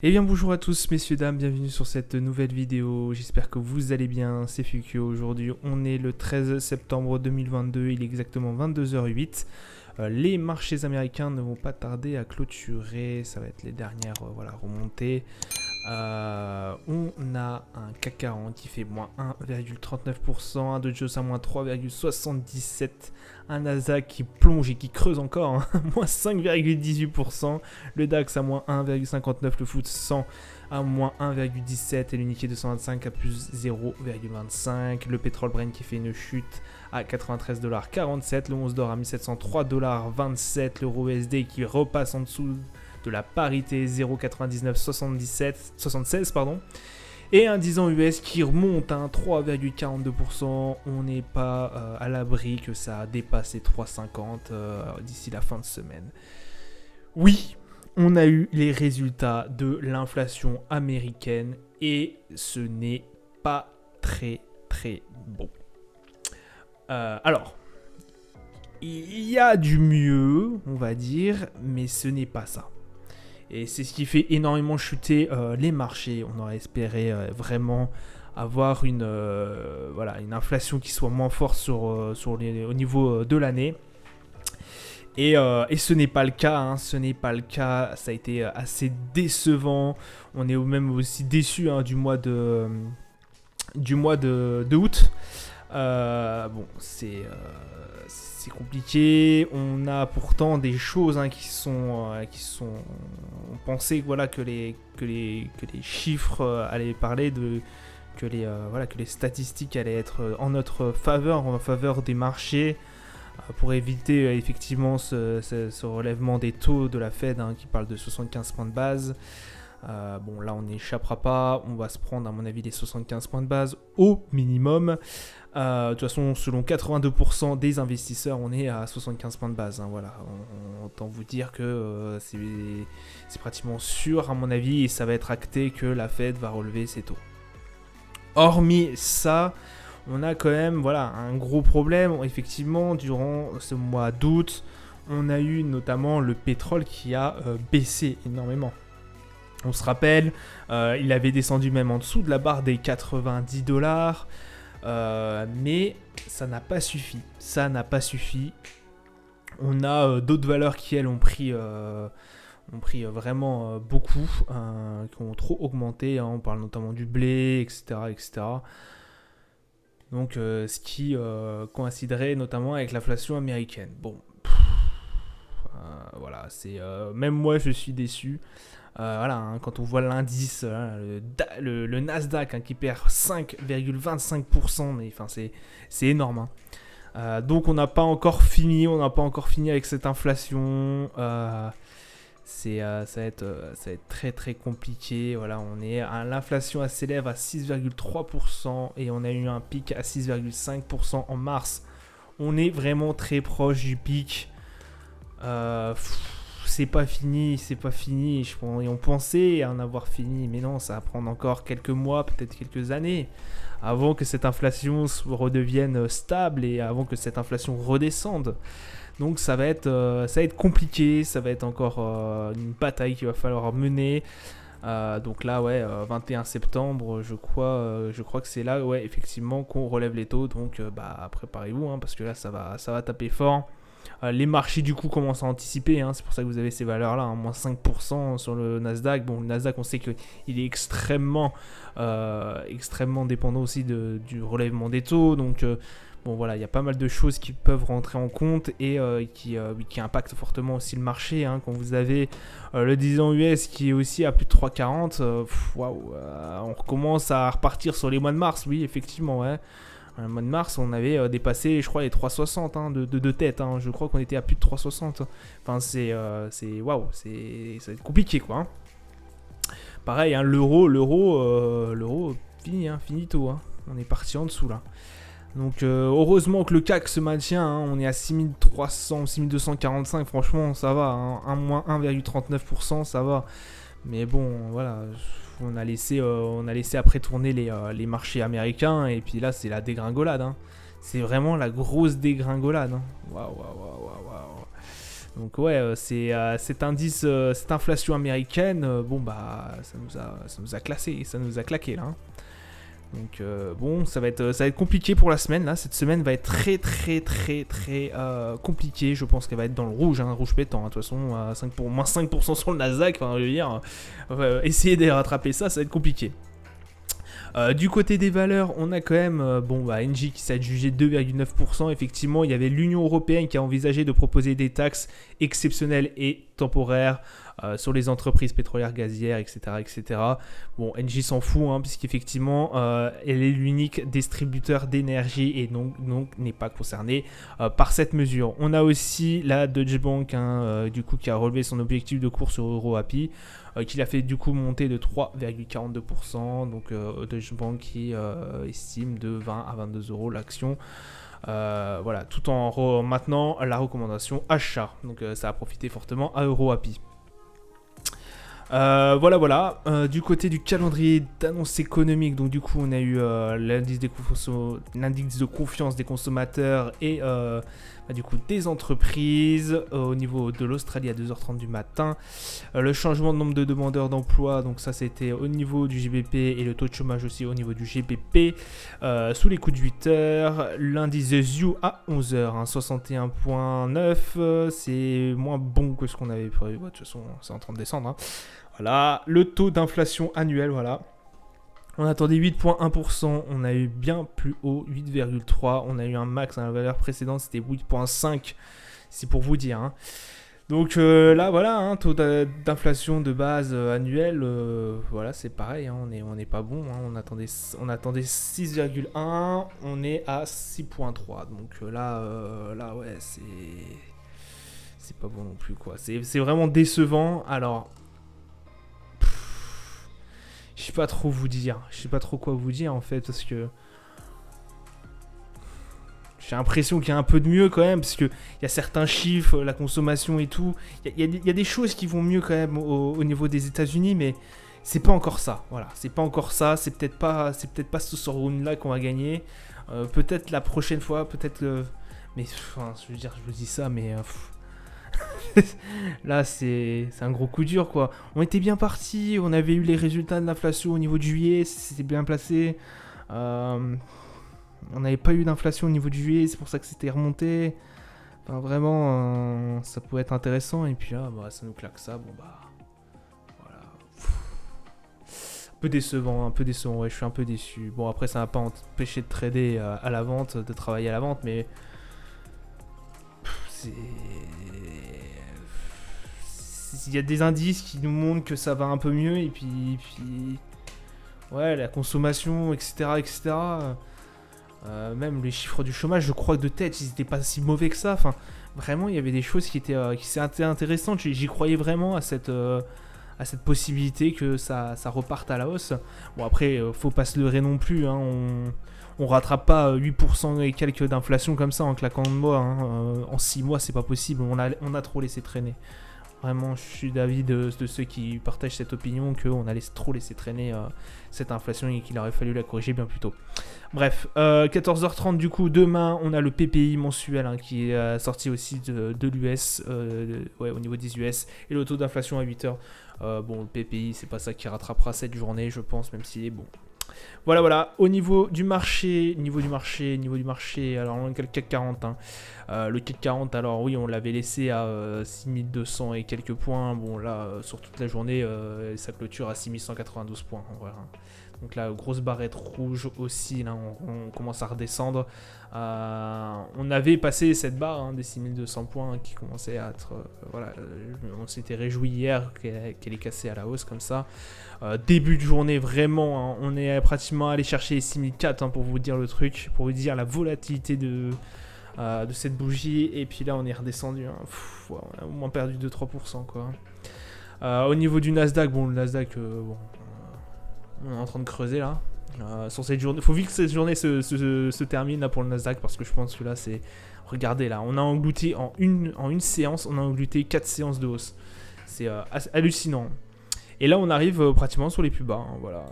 Eh bien bonjour à tous messieurs dames, bienvenue sur cette nouvelle vidéo, j'espère que vous allez bien, c'est Fukio. Aujourd'hui on est le 13 septembre 2022, il est exactement 22h08. Les marchés américains ne vont pas tarder à clôturer, ça va être les dernières remontées. On a un CAC 40 qui fait moins 1,39%, un Dow Jones à moins 3,77%, un Nasdaq qui plonge et qui creuse encore, hein, moins 5,18%, le DAX à moins 1,59%, le FTSE 100 à moins 1,17% et l'unité 225 à plus 0,25%, le pétrole Brent qui fait une chute à 93,47$, le 11 d'or à 1703,27$, l'euro USD qui repasse en dessous de la parité 0,9976 et un 10 ans US qui remonte à 3,42%. On n'est pas à l'abri que ça dépasse les 3,50 d'ici la fin de semaine. Oui, on a eu les résultats de l'inflation américaine et ce n'est pas très bon. Alors, il y a du mieux, on va dire, mais ce n'est pas ça. Et c'est ce qui fait énormément chuter les marchés. On aurait espéré vraiment avoir une inflation qui soit moins forte au niveau de l'année. Et ce n'est pas le cas, hein, ce n'est pas le cas. Ça a été assez décevant. On est même aussi déçu du mois de août. C'est compliqué. On a pourtant des choses qui sont on pensait que les chiffres allaient parler que les statistiques allaient être en notre faveur, en faveur des marchés, pour éviter effectivement ce relèvement des taux de la Fed qui parle de 75 points de base. Là on n'échappera pas, on va se prendre à mon avis les 75 points de base au minimum. De toute façon, selon 82% des investisseurs, on est à 75 points de base. Autant vous dire que c'est pratiquement sûr à mon avis, et ça va être acté que la Fed va relever ses taux. Hormis ça, on a quand même un gros problème. Effectivement, durant ce mois d'août, on a eu notamment le pétrole qui a baissé énormément. On se rappelle, il avait descendu même en dessous de la barre des $90. Mais ça n'a pas suffi. On a d'autres valeurs qui, elles, ont pris vraiment beaucoup, qui ont trop augmenté. On parle notamment du blé, etc. Donc, ce qui coïnciderait notamment avec l'inflation américaine. Même moi, je suis déçu. Quand on voit l'indice, le Nasdaq qui perd 5,25%, mais c'est énorme. Donc on n'a pas encore fini avec cette inflation. Ça va être très compliqué. L'inflation s'élève à 6,3% et on a eu un pic à 6,5% en mars. On est vraiment très proche du pic. C'est pas fini. Et on pensait en avoir fini, mais non, ça va prendre encore quelques mois, peut-être quelques années, avant que cette inflation redevienne stable et avant que cette inflation redescende. Donc ça va être compliqué, ça va être encore une bataille qu'il va falloir mener. Donc là, 21 septembre, je crois que c'est là, effectivement, qu'on relève les taux. Donc préparez-vous, parce que là, ça va taper fort. Les marchés du coup commencent à anticiper, c'est pour ça que vous avez ces valeurs là, moins 5% sur le Nasdaq. Le Nasdaq, on sait qu'il est extrêmement dépendant aussi du relèvement des taux, donc il y a pas mal de choses qui peuvent rentrer en compte et qui impactent fortement aussi le marché, quand vous avez le 10 ans US qui est aussi à plus de 3,40, on recommence à repartir sur les mois de mars, oui effectivement, Le mois de mars, on avait dépassé, je crois, les 3,60 de tête. Je crois qu'on était à plus de 3,60. Enfin, ça va être compliqué, quoi. Pareil, l'euro, finito. On est parti en dessous, là. Donc, heureusement que le CAC se maintient. On est à 6300, 6245. Franchement, ça va. Moins 1,39%, ça va. Mais bon, on a laissé après tourner les marchés américains et puis là c'est la dégringolade. C'est vraiment la grosse dégringolade. Waouh. Donc ouais, cet indice, cette inflation américaine, bon bah ça nous a classé, ça nous a claqué là. Hein. Donc bon, ça va être compliqué pour la semaine là. Cette semaine va être très compliquée. Je pense qu'elle va être dans le rouge, hein, rouge pétant. De toute façon, moins 5% sur le Nasdaq. Enfin, je veux dire, essayer de rattraper ça, ça va être compliqué. Du côté des valeurs, on a quand même Engie qui s'est adjugé 2,9%. Effectivement, il y avait l'Union Européenne qui a envisagé de proposer des taxes exceptionnelles et temporaires sur les entreprises pétrolières, gazières, etc. etc. Bon, Engie s'en fout, hein, puisqu'effectivement, elle est l'unique distributeur d'énergie et donc n'est pas concernée par cette mesure. On a aussi la Deutsche Bank, du coup, qui a relevé son objectif de cours sur EuroAPI, qui l'a fait du coup monter de 3,42%. Donc Deutsche Bank qui estime de 20 à 22 euros l'action. Voilà, tout en maintenant la recommandation achat. Donc ça a profité fortement à EuroAPI. Voilà. Du côté du calendrier d'annonces économiques, donc du coup on a eu l'indice de confiance des consommateurs et du coup des entreprises au niveau de l'Australie à 2h30 du matin. Le changement de nombre de demandeurs d'emploi, donc ça c'était au niveau du GBP et le taux de chômage aussi au niveau du GBP. Sous les coups de 8h, l'indice de ZU à 11h, hein, 61,9, c'est moins bon que ce qu'on avait prévu. De toute façon c'est en train de descendre. Hein. Voilà, le taux d'inflation annuel, voilà. On attendait 8,1%, on a eu bien plus haut, 8,3%. On a eu un max, la valeur précédente c'était 8,5%, c'est pour vous dire. Hein. Donc là, voilà, hein, taux d'inflation de base annuel, voilà, c'est pareil, hein, on n'est pas bon. Hein, on attendait 6,1%, on est à 6,3%. Donc là, ouais, c'est pas bon non plus, quoi. C'est vraiment décevant. Alors... je sais pas trop vous dire. Je sais pas trop quoi vous dire en fait parce que j'ai l'impression qu'il y a un peu de mieux quand même parce que il y a certains chiffres, la consommation et tout. Il y a des choses qui vont mieux quand même au niveau des États-Unis, mais c'est pas encore ça. Voilà, c'est pas encore ça. C'est peut-être pas ce round là qu'on va gagner. Peut-être la prochaine fois, peut-être. Mais enfin, je veux dire, je vous dis ça, mais. Là c'est un gros coup dur quoi. On était bien parti, on avait eu les résultats de l'inflation au niveau de juillet, c'était bien placé. On n'avait pas eu d'inflation au niveau de juillet, c'est pour ça que c'était remonté. Enfin vraiment ça pouvait être intéressant et puis là ça nous claque ça, bon bah voilà. Un peu décevant, ouais, je suis un peu déçu. Bon après ça m'a pas empêché de trader à la vente, de travailler à la vente, mais il y a des indices qui nous montrent que ça va un peu mieux et puis ouais, la consommation, etc. Même les chiffres du chômage, je crois que de tête, ils n'étaient pas si mauvais que ça. Enfin, vraiment, il y avait des choses qui étaient intéressantes. J'y croyais vraiment à cette possibilité que ça reparte à la hausse. Bon après, faut pas se leurrer non plus. Hein, on rattrape pas 8% et quelques d'inflation comme ça en claquant de doigts. Hein. En 6 mois, c'est pas possible. On a trop laissé traîner. Vraiment, je suis d'avis de ceux qui partagent cette opinion qu'on a trop laissé traîner cette inflation et qu'il aurait fallu la corriger bien plus tôt. Bref, 14h30 du coup, demain, on a le PPI mensuel hein, qui est sorti aussi de l'US, au niveau des US, et le taux d'inflation à 8h. Bon, le PPI, c'est pas ça qui rattrapera cette journée, je pense, même s'il est bon. Voilà, au niveau du marché, alors on a le CAC 40, hein. Le CAC 40, alors oui, on l'avait laissé à 6200 et quelques points, bon là, sur toute la journée, ça clôture à 6192 points, voilà. Donc là, grosse barrette rouge aussi, là, on commence à redescendre. On avait passé cette barre hein, des 6200 points hein, qui commençait à être... voilà, on s'était réjoui hier qu'elle est cassée à la hausse comme ça. Début de journée, vraiment, hein, on est pratiquement allé chercher les 6004 hein, pour vous dire le truc, pour vous dire la volatilité de cette bougie. Et puis là, on est redescendu. Hein, on a au moins perdu 2-3%. Quoi. Au niveau du Nasdaq, bon, le Nasdaq... on est en train de creuser là. Sur cette journée, faut vite que cette journée se termine là pour le Nasdaq parce que je pense que là c'est. Regardez là, on a englouti en une séance, on a englouti 4 séances de hausse. C'est hallucinant. Et là on arrive pratiquement sur les plus bas. Hein, voilà.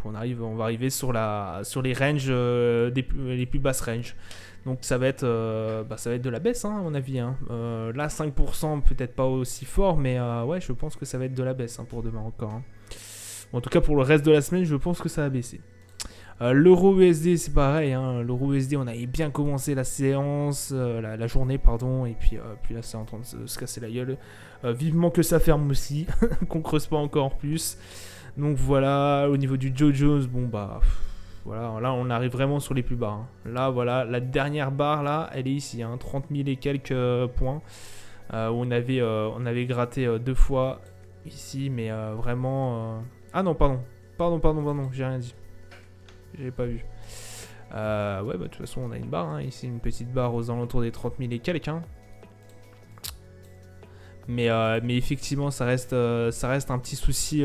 On va arriver sur les ranges les plus basses ranges. Donc ça va être de la baisse, hein, à mon avis. Hein. Là, 5%, peut-être pas aussi fort, mais ouais, je pense que ça va être de la baisse, hein, pour demain encore. Hein. Bon, en tout cas, pour le reste de la semaine, je pense que ça va baisser. L'euro USD, c'est pareil. Hein. L'euro USD, on avait bien commencé la séance, la journée, pardon, et puis là, c'est en train de se casser la gueule. Vivement que ça ferme aussi, qu'on creuse pas encore plus. Donc voilà, au niveau du Dow Jones, bon bah, voilà, là on arrive vraiment sur les plus bas. Hein. Là, voilà, la dernière barre là, elle est ici, hein, 30 000 et quelques points, où on avait gratté 2 fois ici, mais vraiment. Ah non, pardon, j'ai rien dit. J'ai pas vu. Ouais, bah de toute façon, on a une barre, hein, ici, une petite barre aux alentours des 30 000 et quelques. Hein. Mais effectivement, ça reste un petit souci.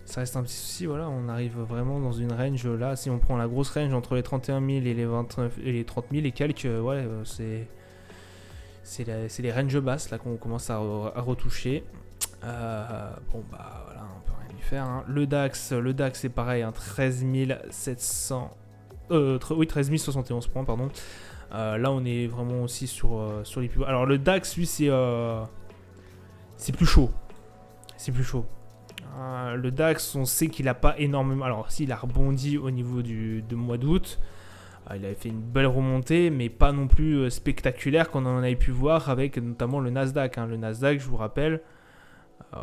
Ça reste un petit souci, voilà, on arrive vraiment dans une range, là, si on prend la grosse range entre les 31 000 et les 29 et les 30 000 et quelques, ouais, c'est les ranges basses, là, qu'on commence à retoucher. Bon, bah, voilà, on peut rien y faire, hein. Le DAX, c'est pareil, hein, 13 700... oui, 13 071 points, pardon. Là, on est vraiment aussi sur les plus bas. Alors, le DAX, lui, c'est plus chaud. C'est plus chaud. Le DAX, on sait qu'il n'a pas énormément... Alors, s'il a rebondi au niveau du mois d'août, il avait fait une belle remontée, mais pas non plus spectaculaire qu'on en avait pu voir avec notamment le Nasdaq. Hein. Le Nasdaq, je vous rappelle,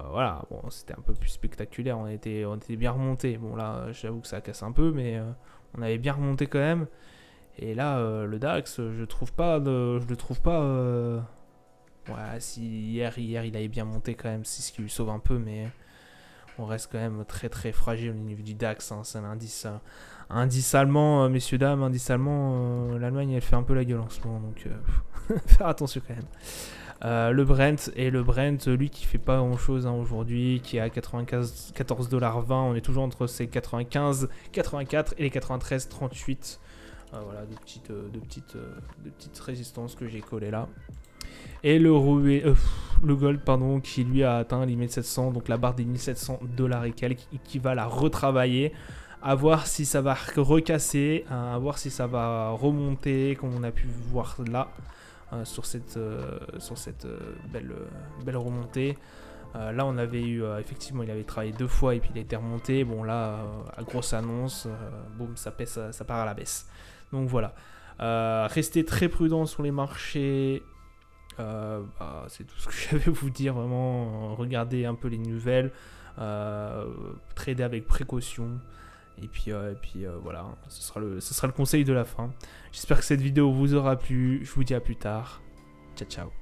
voilà, bon, c'était un peu plus spectaculaire, on était bien remonté. Bon, là, j'avoue que ça casse un peu, mais on avait bien remonté quand même. Et là, le DAX, je le trouve pas... Ouais, si hier, il avait bien monté quand même, c'est ce qui lui sauve un peu, mais... On reste quand même très très fragile au niveau du DAX. Hein. C'est un indice allemand, messieurs, dames. Indice allemand, l'Allemagne elle fait un peu la gueule en ce moment. Donc faire attention quand même. Le Brent, lui qui fait pas grand chose, hein, aujourd'hui, qui est à 14,20$. On est toujours entre ces 95, 84 et les 93,38. Voilà, de petites résistances que j'ai collées là. Et le gold, pardon, qui lui a atteint les 1700, donc la barre des $1700 et quelques, qui va la retravailler, à voir si ça va recasser, à voir si ça va remonter, comme on a pu voir là, sur cette belle remontée. Là, on avait eu, effectivement, il avait travaillé 2 fois et puis il était remonté. Bon, là, à grosse annonce, boum, ça part à la baisse. Donc voilà. Restez très prudents sur les marchés. C'est tout ce que j'avais à vous dire, vraiment. Regardez un peu les nouvelles, trader avec précaution, et puis voilà, ce sera le conseil de la fin. J'espère que cette vidéo vous aura plu, je vous dis à plus tard, ciao ciao.